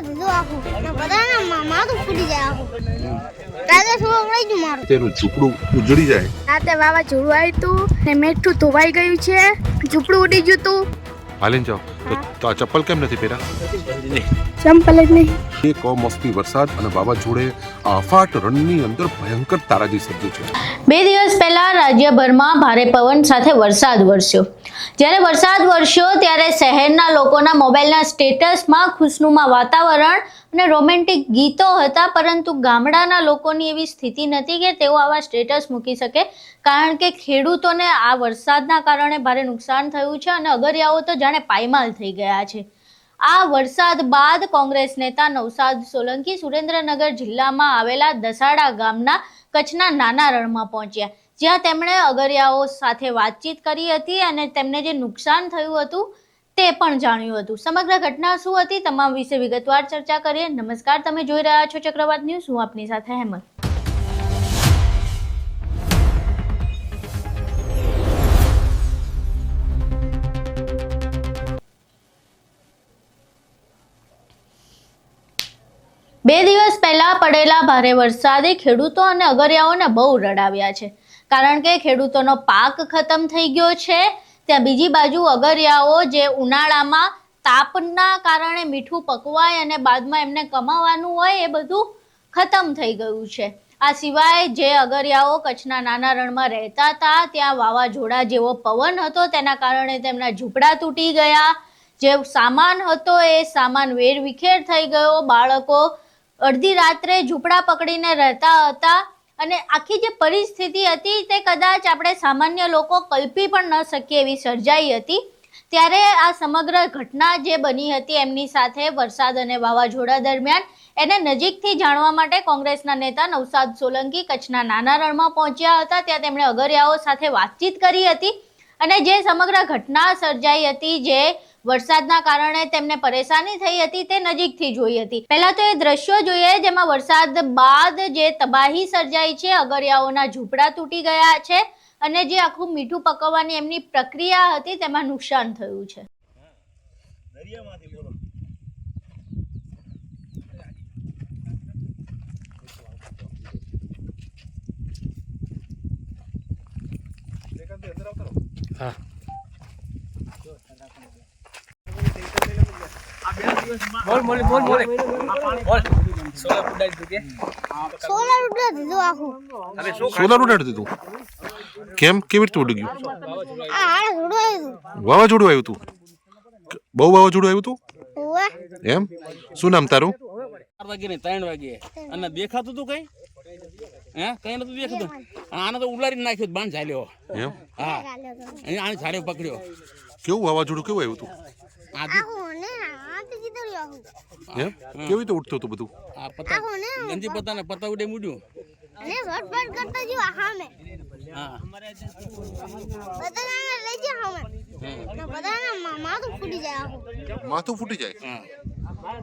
દીધું આખું ને બધાને માથું ફૂટી જાય આખું. રાતે થોડું રહી ગયું મારું. તેનું ઝૂંપડું ઉજળી જાય. રાતે વાવાઝોડું આવ્યું હતું ને મીઠું ધોવાઈ ગયું છે, ઝૂંપડું ઉડી ગયું હતું. હાલીને જાઓ તો આ ચપ્પલ કેમ નથી પહેર્યા? ચંપલ જ નહીં. એ કમોસમી વરસાદ અને વાવાઝોડે આ અફાટ રણની અંદર ભયંકર તારાજી સર્જ્યું છે. 2 દિવસ પહેલા રાજ્યભરમાં ભારે પવન સાથે વરસાદ વરસ્યો. જ્યારે વરસાદ વરસ્યો ત્યારે શહેરના લોકોના મોબાઈલના સ્ટેટસમાં ખુશનુમા વાતાવરણ અને રોમેન્ટિક ગીતો હતા, પરંતુ ગામડાના લોકોની એવી સ્થિતિ નથી કે તેઓ આવા સ્ટેટસ મૂકી શકે, કારણ કે ખેડૂતોને આ વરસાદના કારણે ભારે નુકસાન થયું છે અને અગરિયાઓ તો જાણે પાયમાલ થઈ ગયા છે. આ વરસાદ બાદ કોંગ્રેસ નેતા નવસાદ સોલંકી સુરેન્દ્રનગર જિલ્લામાં આવેલા દસાડા ગામના કચ્છના નાના રણમાં પહોંચ્યા, જ્યાં તેમણે અગરિયાઓ સાથે વાતચીત કરી હતી અને તેમને જે નુકસાન થયું હતું તે પણ જાણ્યું હતું. સમગ્ર ઘટના શું હતી તમામ વિશે વિગતવાર ચર્ચા કરીએ. નમસ્કાર, તમે જોઈ રહ્યા છો ચક્રવાત ન્યૂઝ. હું આપની સાથે હેમંત. બે દિવસ પહેલા પડેલા ભારે વરસાદે ખેડૂતો અને અગરિયાઓને બહુ રડાવ્યા છે, કારણ કે ખેડૂતોનો પાક ખતમ થઈ ગયો છે. ત્યાં બીજી બાજુ અગરિયાઓ જે ઉનાળામાં તાપના કારણે મીઠું પકવાય અને બાદમાં એમને કમાવાનું હોય એ બધું ખતમ થઈ ગયું છે. આ સિવાય જે અગરિયાઓ કચ્છના નાના રણમાં રહેતા હતા ત્યાં વાવાઝોડા જેવો પવન હતો, તેના કારણે તેમના ઝૂંપડા તૂટી ગયા. જે સામાન હતો એ સામાન વેરવિખેર થઈ ગયો. બાળકો અડધી રાત્રે ઝૂંપડા પકડીને રહેતા હતા અને આખી જે પરિસ્થિતિ હતી તે કદાચ આપણે સામાન્ય લોકો કલ્પી પણ ન શકીએ એવી સર્જાઈ હતી. ત્યારે આ સમગ્ર ઘટના જે બની હતી એમની સાથે વરસાદ અને વાવાઝોડા દરમિયાન એને નજીકથી જાણવા માટે કોંગ્રેસના નેતા નવસાદ સોલંકી કચ્છના નાના રણમાં પહોંચ્યા હતા. ત્યાં તેમણે અગરિયાઓ સાથે વાતચીત કરી હતી અને જે સમગ્ર ઘટના સર્જાઈ હતી, જે વરસાદના કારણે તેમને પરેશાની થઈ હતી, તે નજીકથી જોઈ હતી. પહેલા તો એ દ્રશ્યો જોઈએ જેમાં વરસાદ બાદ જે તબાહી સર્જાઈ છે, અગરિયાઓના ઝૂંપડા તૂટી ગયા છે અને જે આખું મીઠું પકવવાની એમની પ્રક્રિયા હતી તેમાં નુકસાન થયું છે. હા બોલ સોલર ઉડાડી દીધું કે સોલર ઉડાડી દીધું આખું. સોલાર ઉડાડી દીધું? કેમ? કેવી રીતે ઉડી ગયું? આ હાડે ઉડાવ્યું. વાવાઝોડું આવ્યું હતું? બહુ વાવાઝોડું આવ્યું હતું ઓવે એમ? શું નામ તારું? 4 વાગે ને 3 વાગે અને દેખાતું તું કઈ કઈ નતું દેખાતું. આને તો ઉલાડી નાખ્યો, બાણ ઝાલ્યો. એમ? હા, આને ઝાડે પકડ્યો. કેવું વાવાઝોડું કેવું આવ્યું હતું? આખું ને આતે કીધું આખું. એમ? કેવી રીતે ઉડતું હતું બધું? આ પતા ગંજી પતાને પતા ઉડે મૂડ્યું. ને વટવટ કરતા જો હામે હા, બધાને લઈ જા હામે ને બધાને માથું ફૂટી જાય આખું. માથું ફૂટી જાય? હા,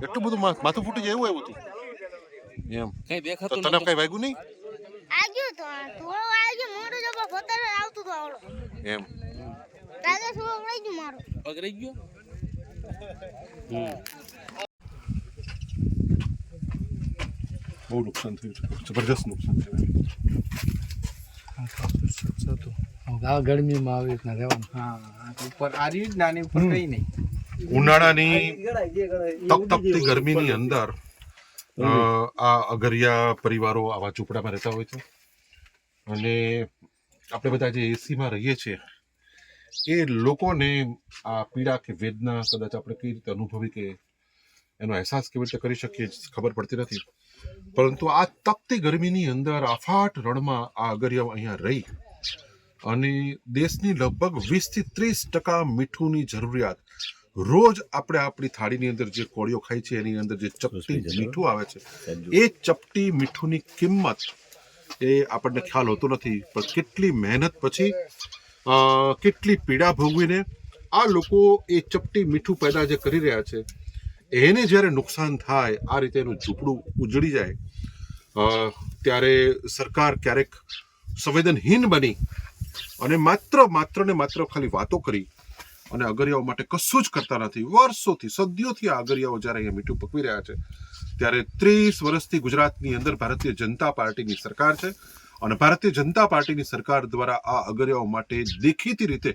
એટલું બધું માથું ફૂટી જાય એવું આવ્યું હતું? એમ? કઈ તો દેખાતું તને કઈ વાગ્યું નહીં? આગળ તો થોડો આગળ મોટો જબર પતર આવતું તો આવડો. એમ? રાતે થોડું રહી ગયું મારું. પગ રહી ગયો. બહુ નુકસાન થયું છે, જબરજસ્ત નુકસાન થયું. ગરમીમાં આવી રીતના રહેવાનું. હા, ઉપર આ રીત નાની ઉપર કઈ નહીં. ઉનાળાની તપતપતી ગરમીની અંદર આ અગરિયા પરિવારો આવા ઝૂંપડામાં રહેતા હોય છે અને આપણે બધા જે એસીમાં રહીએ છીએ એ લોકોને આ પીડા કે વેદના કદાચ આપણે કઈ રીતે અનુભવી કે એનો અહેસાસ કેવી રીતે કરી શકીએ ખબર પડતી નથી. પરંતુ આ તપતી ગરમીની અંદર આફાટ રણમાં આ અગરિયાઓ અહીંયા રહી અને દેશની લગભગ 20 થી 30% મીઠુંની જરૂરિયાત રોજ આપણે આપણી થાળીની અંદર જે કોળીઓ ખાઈ છે એની અંદર જે ચપટી મીઠું આવે છે એ ચપટી મીઠુંની કિંમત એ આપણને ખ્યાલ હોતો નથી. પણ કેટલી મહેનત પછી કેટલી પીડા ભોગવીને આ લોકો એ ચપટી મીઠું પેદા જે કરી રહ્યા છે એને જ્યારે નુકસાન થાય, આ રીતે એનું ઝૂંપડું ઉજળી જાય ત્યારે સરકાર ક્યારેક સંવેદનહીન બની અને માત્ર ને માત્ર ખાલી વાતો કરી અને અગરિયાઓ માટે કશું જ કરતા નથી. વર્ષોથી સદીઓથી આ અગરિયાઓ જ્યારે અહીંયા મીઠું પકવી રહ્યા છે ત્યારે 30 વર્ષથી ગુજરાતની અંદર ભારતીય જનતા પાર્ટીની સરકાર છે અને ભારતીય જનતા પાર્ટીની સરકાર દ્વારા આ અગરિયાઓ માટે દેખીતી રીતે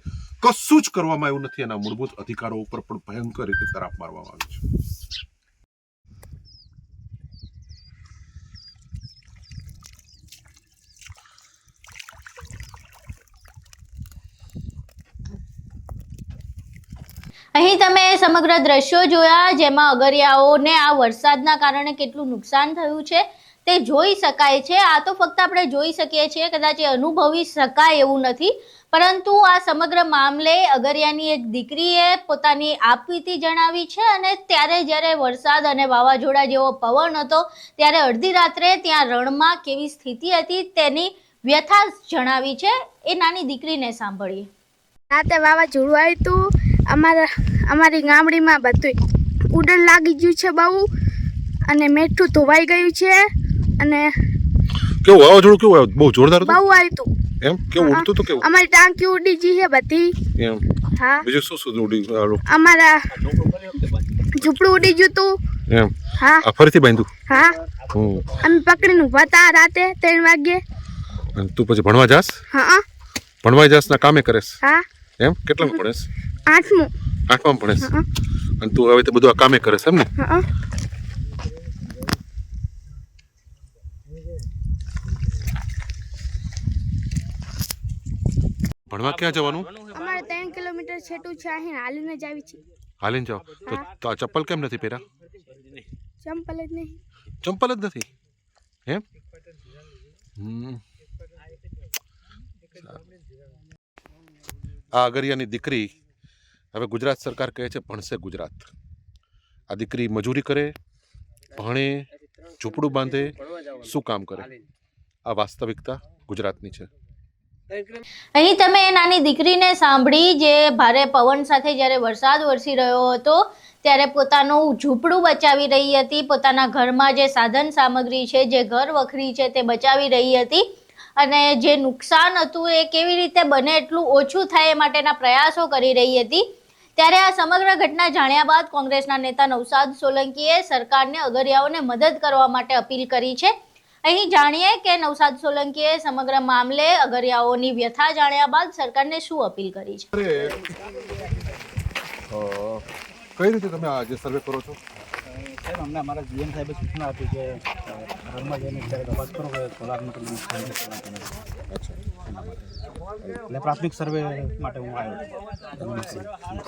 કશું જ કરવામાં આવ્યું નથી. એના મૂળભૂત અધિકારો ઉપર પણ ભયંકર રીતે તરાપ મારવામાં આવી છે. અહીં તમે સમગ્ર દ્રશ્યો જોયા જેમાં અગરિયાઓને આ વરસાદના કારણે કેટલું નુકસાન થયું છે તે જોઈ શકાય છે. આ તો ફક્ત આપણે જોઈ શકીએ છીએ, કદાચ એ અનુભવી શકાય એવું નથી, પરંતુ આ સમગ્ર મામલે અગરિયાની એક દીકરીએ પોતાની આપવીતી જણાવી છે. અને ત્યારે જ્યારે વરસાદ અને વાવાઝોડા જેવો પવન હતો ત્યારે અડધી રાત્રે ત્યાં રણમાં કેવી સ્થિતિ હતી તેની વ્યથા જણાવી છે. એ નાની દીકરીને સાંભળીએ. રાતે વાવાઝોડું આવ્યું હતું, અમારી ગામડીમાં બધું ઉડન લાગી ગયું છે બહુ, અને મેઠું ધોવાઈ ગયું છે. અને કેવું વાવાઝોડું કેવું આવ્યું? બહુ જોરદાર હતું? બહુ આવ્યું હતું. એમ કેવું ઉડતું હતું? કેવું? અમારી ટાંકી ઉડી ગઈ છે બધી. એમ? હા. બીજું શું શું ઉડી ગયું? અમારા ઝૂંપડું ઉડી ગયું હતું. એમ? હા. આ ફરીથી બાંધ્યું? હા. અમે પકડીને ઉભા હતા રાતે 3 વાગે. અને તું પછી ભણવા જાસ? હા. ભણવા જાસ ના કામે કરેસ? હા. એમ? કેટલામાં ભણેસ? 8મું. 8માં ભણેસ? અને તું હવે તો બધું આ કામે કરેસ એમ ને? હા. ભણવા ક્યાં જવાનું? અમારે 3 કિલોમીટર છેટું છે, અહીં હાલીને જ આવી છે. હાલીને જાઓ તો આ ચપ્પલ કેમ નથી પહેર્યા? ચંપલ જ નહીં. ચંપલ જ નથી એમ? આ અગરિયાની દીકરી હવે ગુજરાત સરકાર કહે છે ભણશે ગુજરાત. આ દીકરી મજૂરી કરે, ભણે, ઝૂંપડું બાંધે, શું કામ કરે? આ વાસ્તવિકતા ગુજરાતની છે. અહીં તમે એ નાની દીકરીને સાંભળી જે ભારે પવન સાથે જ્યારે વરસાદ વરસી રહ્યો હતો ત્યારે પોતાનું ઝૂંપડું બચાવી રહી હતી, પોતાના ઘરમાં જે સાધન સામગ્રી છે, જે ઘર વખરી છે તે બચાવી રહી હતી, અને જે નુકસાન હતું એ કેવી રીતે બને એટલું ઓછું થાય એ માટેના પ્રયાસો કરી રહી હતી. ત્યારે આ સમગ્ર ઘટના જાણ્યા બાદ કોંગ્રેસના નેતા નવસાદ સોલંકીએ સરકારને અગરિયાઓને મદદ કરવા માટે અપીલ કરી છે. અહીં જાણીએ કે નવસાદ સોલંકીએ સમગ્ર મામલે અગરિયાઓની વ્યથા જાણ્યા બાદ સરકારને શું અપીલ કરી છે. કઈ રીતે તમે આ જે સર્વે કરો છો? સાહેબ, અમને અમારા જીએમ સાહેબે સૂચના આપી કે ઘરમાં જઈને ત્યારે તપાસ કરો કે સોલાર મીટર નુકસાન છે. એટલે પ્રાથમિક સર્વે માટે હું આવ્યો.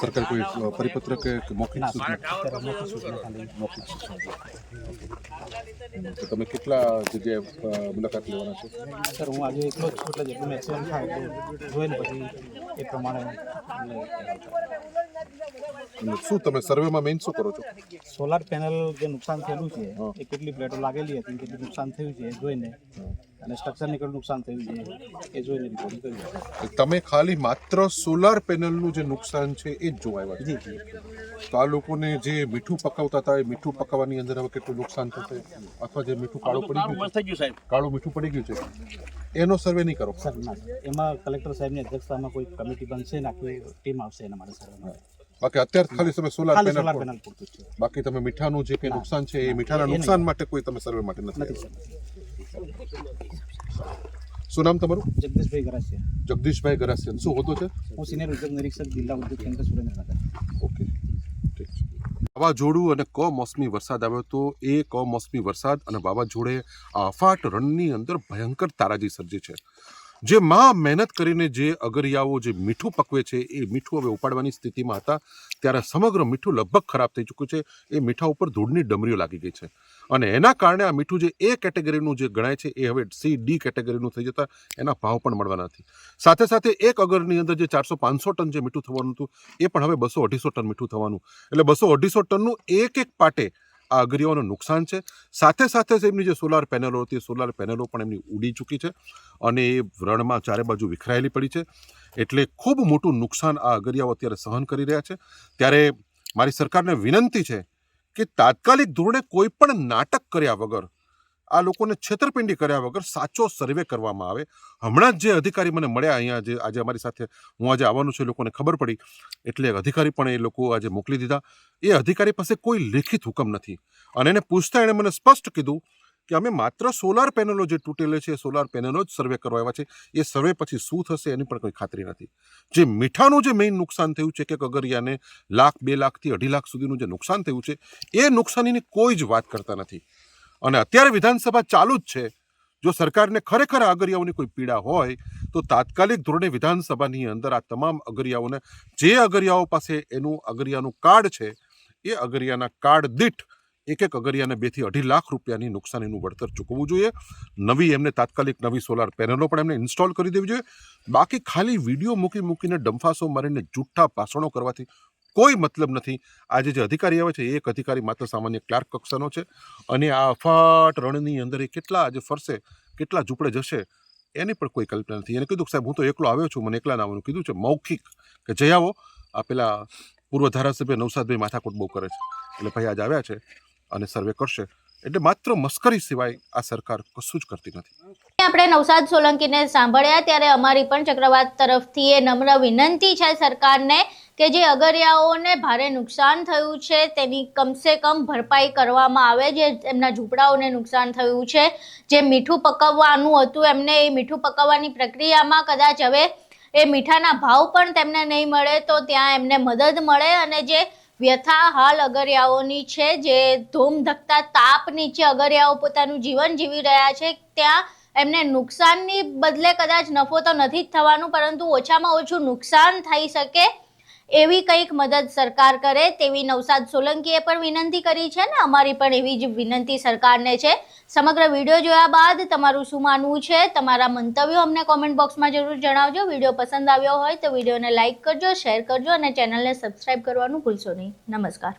સરકાર કોઈ પરિપત્ર કે મૌખિક સૂચના? મૌખિક સૂચના ખાલી મૌખિક સૂચના. તો તમે કેટલા જગ્યાએ મુલાકાત લેવાના છો? સર, હું આજે એકલો જ છું, એટલે જેટલું મેક્સિમમ થાય એટલું જોઈને પછી એ પ્રમાણે શું તમે સર્વેમાં મેઇન શું કરો છો? સોલાર પેનલ જે નુકસાન થયેલું છે એ કેટલી પ્લેટો લાગેલી હતી, કેટલું નુકસાન થયું છે એ જોઈને, અને સ્ટ્રક્ચરને કેટલું નુકસાન થયું છે એ જોઈને રિપોર્ટ કર્યું. તમે ખાલી માત્ર સોલાર પેનલનું જે નુકસાન છે એ જ જોવા આવ્યા? જી જી. તો આ લોકોને જે મીઠું પકાવતા હતા એ મીઠું પકાવવાની અંદર હવે કેટલું નુકસાન થશે, અથવા જે મીઠું કાળું પડી ગયું છે, કાળું મીઠું પડી ગયું છે, એનો સર્વે નહીં કરો? સર ના, એમાં કલેક્ટર સાહેબની અધ્યક્ષતામાં કોઈ કમિટી બનશે ને આખી ટીમ આવશે એના માટે સર્વે. બાકી અત્યારે ખાલી તમે સોલાર પેનલ પૂરતું છે. બાકી તમે મીઠાનું જે કંઈ નુકસાન છે એ મીઠાના નુકસાન માટે કોઈ તમે સર્વે માટે નથી? શું નામ તમારું? જગદીશભાઈ ગરાસિયા. જગદીશભાઈ ગરાસિયા. શું હોતો છે? હું સિનિયર ઉદ્યોગ નિરીક્ષક, જિલ્લા ઉદ્યોગ કેન્દ્ર, સુરેન્દ્રનગર. ઓકે, ઠીક છે. વાવાઝોડું અને કમોસમી વરસાદ આવ્યો તો એ કમોસમી વરસાદ અને વાવાઝોડે આફાટ રણની અંદર ભયંકર તારાજી સર્જી છે. જે માં મહેનત કરીને જે અગરિયાઓ જે મીઠું પકવે છે એ મીઠું હવે ઉપાડવાની સ્થિતિમાં હતા ત્યારે સમગ્ર મીઠું લગભગ ખરાબ થઈ ચૂક્યું છે. એ મીઠા ઉપર ધૂળની ડમરીઓ લાગી ગઈ છે અને એના કારણે આ મીઠું જે એ કેટેગરીનું જે ગણાય છે એ હવે C-D કેટેગરીનું થઈ જતા એના ભાવ પણ મળવાના નથી. સાથે સાથે એક અગરની અંદર જે 400-500 ટન જે મીઠું થવાનું હતું એ પણ હવે 200-250 ટન મીઠું થવાનું. એટલે 200-250 ટનનું એક પાટે આ અગરિયાઓનું નુકસાન છે. સાથે સાથે એમની જે સોલાર પેનલો હતી સોલાર પેનલો પણ એમની ઉડી ચૂકી છે અને એ રણમાં ચારે બાજુ વિખરાયેલી પડી છે. એટલે ખૂબ મોટું નુકસાન આ અગરિયાઓ અત્યારે સહન કરી રહ્યા છે. ત્યારે મારી સરકારને વિનંતી છે કે તાત્કાલિક ધોરણે કોઈ પણ નાટક કર્યા વગર આ લોકોને છેતરપિંડી કર્યા વગર સાચો સર્વે કરવામાં આવે. હમણાં જ જે અધિકારી મને મળ્યા અહીંયા, જે આજે અમારી સાથે હું આજે આવવાનું છું, એ લોકોને ખબર પડી એટલે અધિકારી પણ એ લોકો આજે મોકલી દીધા. એ અધિકારી પાસે કોઈ લેખિત હુકમ નથી અને એને પૂછતા એણે મને સ્પષ્ટ કીધું કે અમે માત્ર સોલાર પેનલો જે તૂટેલે છે એ સોલાર પેનલો જ સર્વે કરવા આવ્યા છે. એ સર્વે પછી શું થશે એની પણ કોઈ ખાતરી નથી. જે મીઠાનું જે મેઇન નુકસાન થયું છે કે અગરિયાને 1,00,000, 2 લાખથી 2.5 લાખ સુધીનું જે નુકસાન થયું છે એ નુકસાનીની કોઈ જ વાત કરતા નથી. અને અત્યારે વિધાનસભા ચાલુ જ છે. જો સરકારને ખરેખર આ અગરિયાઓની કોઈ પીડા હોય તો તાત્કાલિક ધોરણે વિધાનસભાની અંદર આ તમામ અગરિયાઓને, જે અગરિયાઓ પાસે એનું અગરિયાનું કાર્ડ છે, એ અગરિયાના કાર્ડ દીઠ એક અગરિયાને 2 થી 2.5 લાખ રૂપિયાની નુકસાનીનું વળતર ચૂકવવું જોઈએ. એમને તાત્કાલિક નવી સોલાર પેનલો પણ એમને ઇન્સ્ટોલ કરી દેવી જોઈએ. બાકી ખાલી વિડીયો મૂકીને ડંફાસો મારીને જૂઠા ભાષણો કરવાથી કોઈ મતલબ નથી. આજે જે અધિકારી આવે છે એ એક અધિકારી માત્ર સામાન્ય ક્લાર્ક કક્ષાનો છે અને આ અફાટ રણની અંદર એ કેટલા આજે ફરશે, કેટલા ઝૂંપડે જશે એની પણ કોઈ કલ્પના નથી. એને કીધું કે સાહેબ હું તો એકલો આવ્યો છું, મને એકલા આવવાનું કીધું છે મૌખિક, કે જઈ આવો. આ પેલા પૂર્વ ધારાસભ્ય નવસાદભાઈ માથાકૂટ બહુ કરે છે એટલે ભાઈ આજે આવ્યા છે અને સર્વે કરશે. એટલે માત્ર મસ્કરી સિવાય આ સરકાર કશું જ કરતી નથી. આપણે નવસાદ સોલંકીને સાંભળ્યા ત્યારે અમારી પણ ચક્રવાત તરફથી એ નમ્ર વિનંતી છે સરકારને કે જે અગરિયાઓને ભારે નુકસાન થયું છે તેની કમસે કમ ભરપાઈ કરવામાં આવે. જે એમના ઝૂંપડાઓને નુકસાન થયું છે, જે મીઠું પકવવાનું હતું એમને, એ મીઠું પકવવાની પ્રક્રિયામાં કદાચ હવે એ મીઠાના ભાવ પણ તેમને નહીં મળે તો ત્યાં એમને મદદ મળે. અને જે વ્યથા હાલ અગરિયાઓની છે, જે ધૂમધકતા તાપ નીચે અગરિયાઓ પોતાનું જીવન જીવી રહ્યા છે, ત્યાં એમને નુકસાનની બદલે કદાચ નફો તો નથી જ થવાનું, પરંતુ ઓછામાં ઓછું નુકસાન થઈ શકે એવી કંઈક મદદ સરકાર કરે તેવી નવસાદ સોલંકીએ પણ વિનંતી કરી છે ને અમારી પણ એવી જ વિનંતી સરકારને છે. સમગ્ર વિડીયો જોયા બાદ તમારું શું માનવું છે, તમારા મંતવ્યો અમને કોમેન્ટ બોક્સમાં જરૂર જણાવજો. વિડીયો પસંદ આવ્યો હોય તો વિડીયોને લાઇક કરજો, શેર કરજો અને ચેનલને સબસ્ક્રાઇબ કરવાનું ભૂલશો નહીં. નમસ્કાર.